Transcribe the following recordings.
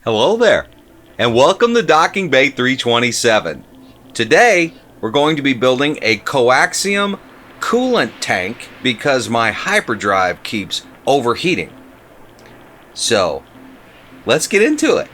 Hello there, and welcome to Docking Bay 327. Today, we're going to be building a Coaxium coolant tank because my hyperdrive keeps overheating. So, let's get into it.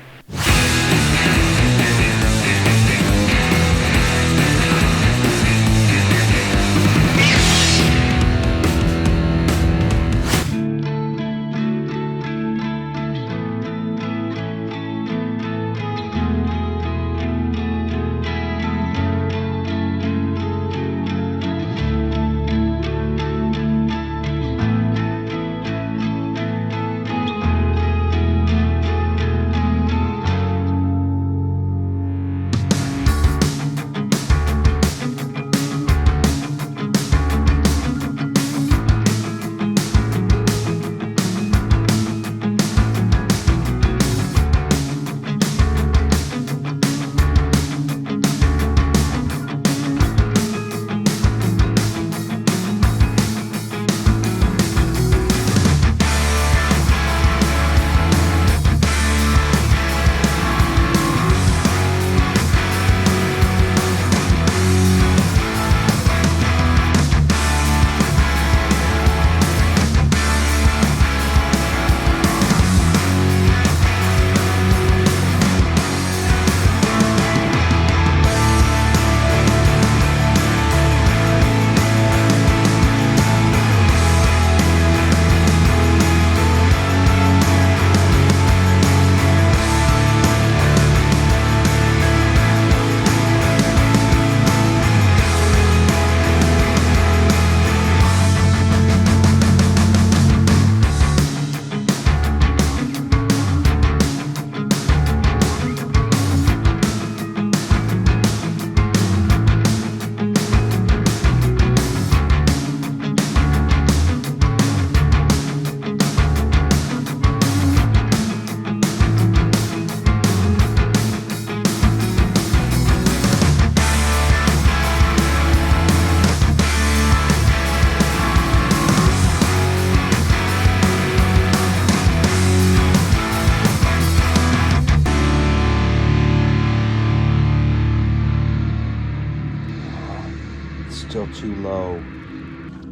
Still too low.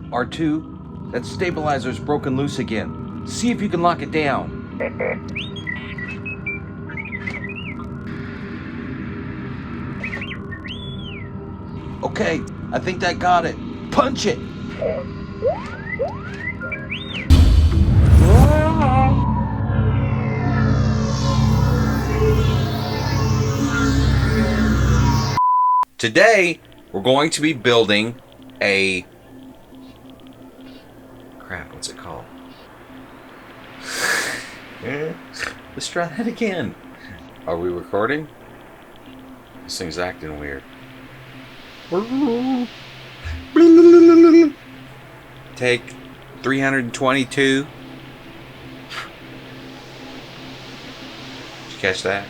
R2, that stabilizer's broken loose again. See if you can lock it down. Okay, I think that got it. Punch it! Today, we're going to be building a... Crap, what's it called? Let's try that again. Are we recording? This thing's acting weird. Take 322. Did you catch that?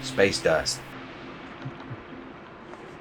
Space dust.